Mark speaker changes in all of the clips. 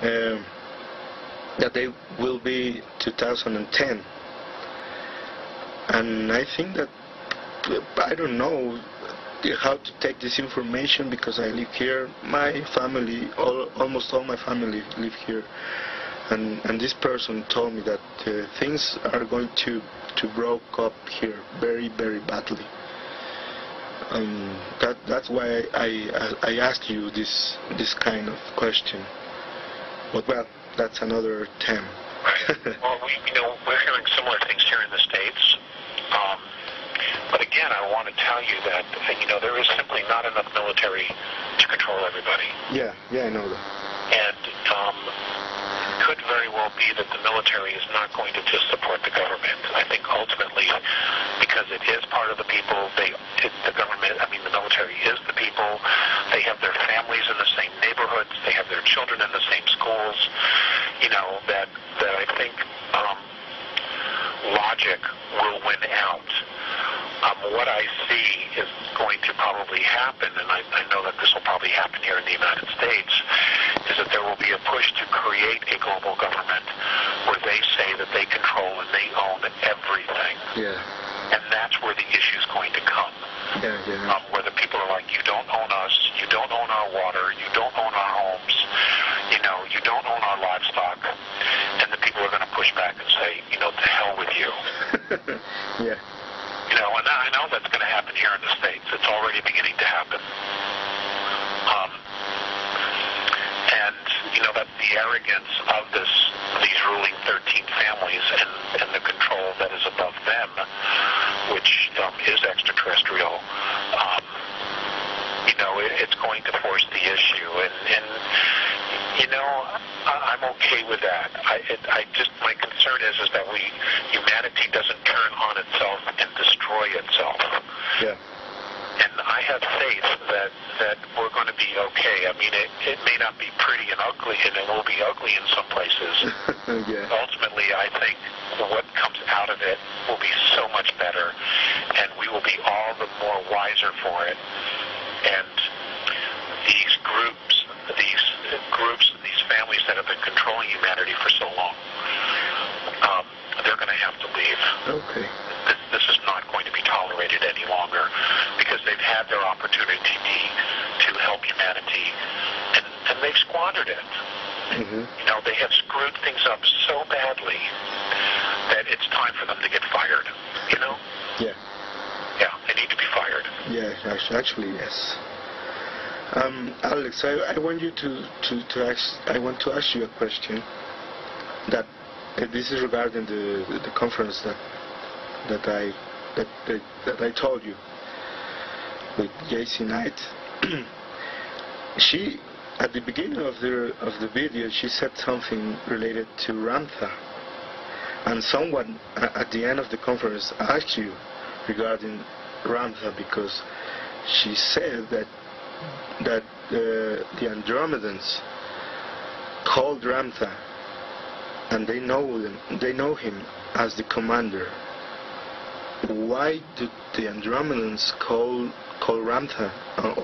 Speaker 1: that they will be 2010. And I think that I don't know how to take this information because I live here. My family, almost all my family live here. And this person told me that things are going to break up here very, very badly. That's why I asked you this kind of question. But well, that's another time.
Speaker 2: Right. Well, we're hearing similar things here in the States. But again, I want to tell you that there is simply not enough military to control everybody.
Speaker 1: Yeah, I know that.
Speaker 2: And it could very well be that the military is not going to just support the government. I think ultimately, because it is part of the people, the military is the people. They have their families in the same neighborhoods. They have their children in the same schools. That I think logic will win out. What I see is going to probably happen, and I know that this will probably happen here in the United States, is that there will be a push to create a global government where they say that they control and they own everything.
Speaker 1: Yeah.
Speaker 2: And that's where the issue is going to come.
Speaker 1: Yeah.
Speaker 2: Where the people are like, you don't own us, you don't own our water, you don't own our homes, you don't own our livestock. And the people are going to push back and say, to hell with you.
Speaker 1: Yeah.
Speaker 2: And I know that's going to happen here in the States. It's already beginning to happen. That the arrogance of these ruling 13 families and the control that is above them, which is extraterrestrial, it's going to force the issue. And I'm okay with that. My concern is that humanity doesn't turn on itself and destroy itself.
Speaker 1: Yeah.
Speaker 2: And I have faith that we're going to be okay. I mean, it may not be pretty and ugly, and it will be ugly in some places.
Speaker 1: Yeah.
Speaker 2: Ultimately, I think what comes out of it will be so much better, and we will be all the more wiser for it. And these families that have been controlling humanity for so long, they're going to have to leave.
Speaker 1: Okay.
Speaker 2: This is not going to be tolerated any longer because they've had their opportunity to help humanity, and they've squandered it.
Speaker 1: Mm-hmm.
Speaker 2: They have screwed things up so badly that it's time for them to get fired.
Speaker 1: Yeah.
Speaker 2: Yeah, they need to be fired.
Speaker 1: Yeah, actually, yes. Alex, I want you I want to ask you a question. That this is regarding the conference that I told you with JC Knight. She, at the beginning of the video, she said something related to Ramtha, and someone at the end of the conference asked you regarding Ramtha because she said that the Andromedans called Ramtha, and they know him as the commander. Why do the Andromedans call Ramtha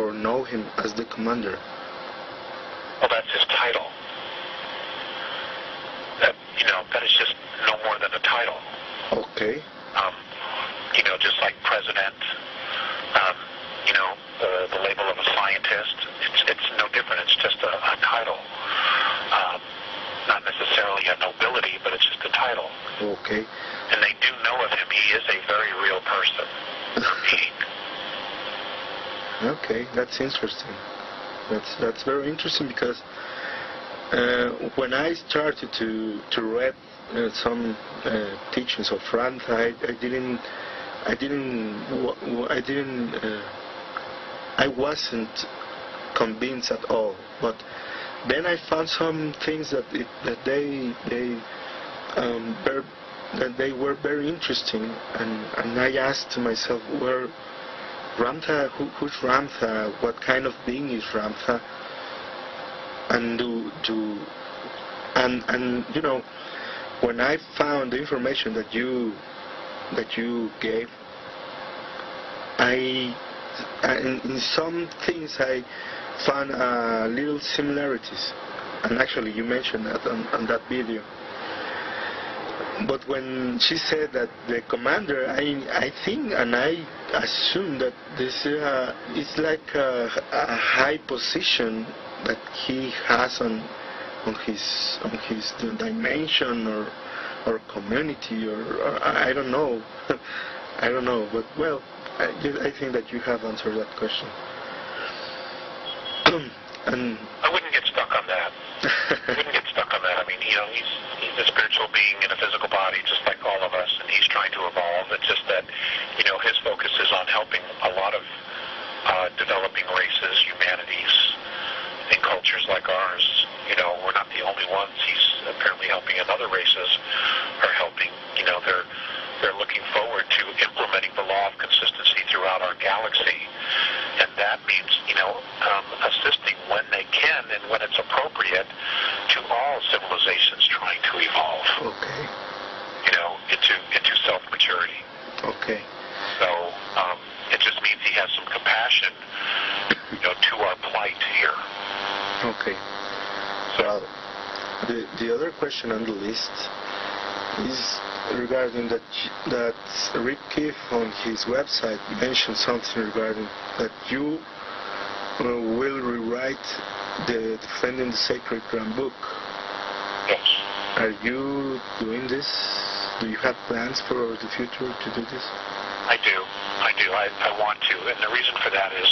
Speaker 1: or know him as the commander?
Speaker 2: Well, that's his title. That is just no more than a title.
Speaker 1: Okay.
Speaker 2: Just like president, the label of a scientist, it's no different. It's just a title. Not necessarily a nobility, but it's just a title.
Speaker 1: Okay.
Speaker 2: And they do know of him. He is a very real person.
Speaker 1: Okay, that's interesting. That's very interesting because when I started to read some teachings of Ramtha, I wasn't convinced at all. But then I found some things that they were very interesting, and I asked myself, where Ramtha, who's Ramtha? What kind of being is Ramtha? And when I found the information that you gave, in some things I found little similarities and actually you mentioned that on that video. But when she said that the commander, I think and I assume that this is like a high position that he has on his dimension or community or I don't know. I don't know, but well, I think that you have answered that question. And
Speaker 2: I wouldn't get stuck on that. I wouldn't get stuck on that. I mean, he's a spiritual being in a physical body, just like all of us, and he's trying to evolve. It's just that, his focus is on helping a lot of developing races, humanities, and cultures like ours. We're not the only ones. He's apparently helping, and other races are helping. They're looking forward to implementing the law of consistency throughout our galaxy. And that means, assisting when they can and when it's appropriate to all civilizations trying to evolve.
Speaker 1: Okay.
Speaker 2: Into self-maturity.
Speaker 1: Okay.
Speaker 2: So it just means he has some compassion, to our plight here.
Speaker 1: Okay. Well, the other question on the list is regarding that Rick Keefe on his website mentioned something regarding that you will rewrite the Defending the Sacred Ground book.
Speaker 2: Yes.
Speaker 1: Are you doing this? Do you have plans for the future to do this?
Speaker 2: I do. I want to. And the reason for that is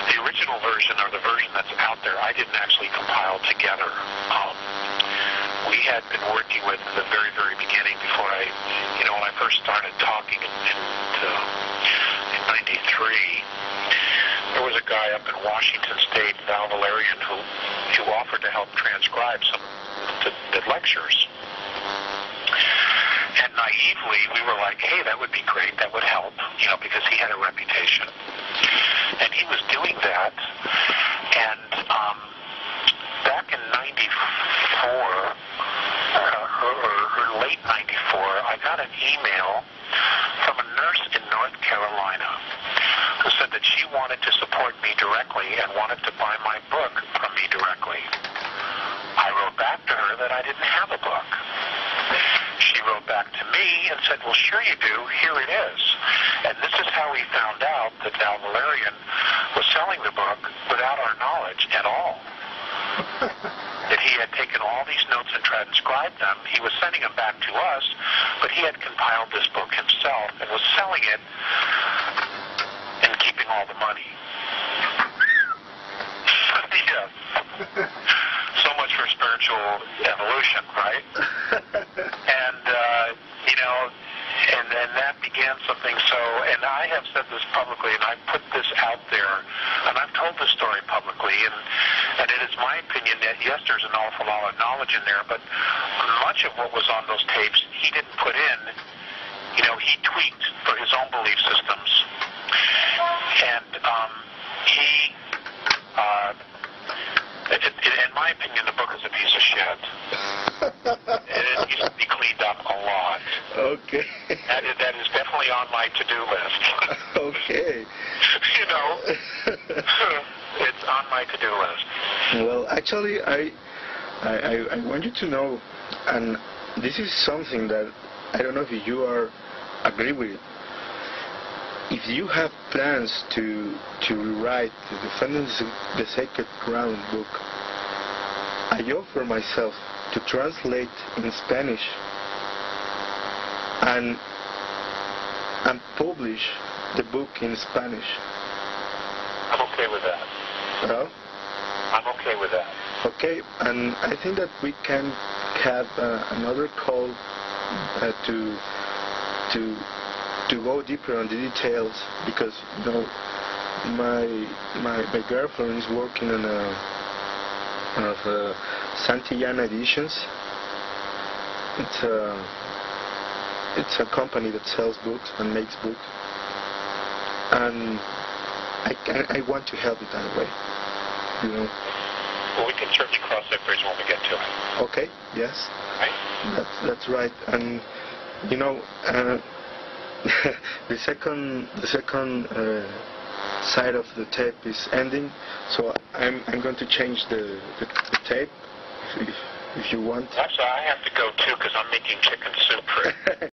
Speaker 2: the original version, or the version that's out there, I didn't actually compile together. We had been working with the very, very beginning before when I first started talking in 93, there was a guy up in Washington State, Val Valerian, who offered to help transcribe some the lectures. And naively, we were like, hey, that would be great, that would help, because he had a reputation. And he was doing that, and back in 94, or late 94, I got an email from a nurse in North Carolina who said that she wanted to support me directly and wanted to buy my book from me directly. I wrote back to her that I didn't have a book. She wrote back to me and said, well, sure you do. Here it is. And this is how we found out that Val Valerian was selling the book without our knowledge at all. That he had taken all these notes and transcribed them. He was sending them back to us, but he had compiled this book himself and was selling it and keeping all the money. Yes. So much for spiritual evolution, right? And that began something. So, and I have said this publicly, and I've put this out there, and I've told this story publicly, and it is my opinion that, yes, there's an awful lot of knowledge in there, but much of what was on those tapes, he didn't put in. He tweaked for his own belief systems. And in my opinion, the book is a piece of shit. It needs to be cleaned up a lot.
Speaker 1: Okay.
Speaker 2: That is definitely on my to-do list.
Speaker 1: Okay. It's
Speaker 2: on my to-do list.
Speaker 1: Well, actually, I want you to know, and this is something that I don't know if you agree with it. If you have plans to rewrite the Defending the Sacred Ground book, I offer myself to translate in Spanish and publish the book in Spanish.
Speaker 2: I'm okay with that.
Speaker 1: Well?
Speaker 2: I'm okay with that.
Speaker 1: Okay, and I think that we can have another call to go deeper on the details, because my girlfriend is working on a Santillana Editions. It's a company that sells books and makes books, and I want to help it that way.
Speaker 2: Well, we can certainly cross that bridge when we get to it.
Speaker 1: Okay. Yes.
Speaker 2: Right.
Speaker 1: That's right. And the second side of the tape is ending, so I'm going to change the tape if you want.
Speaker 2: Actually, I have to go too because I'm making chicken soup for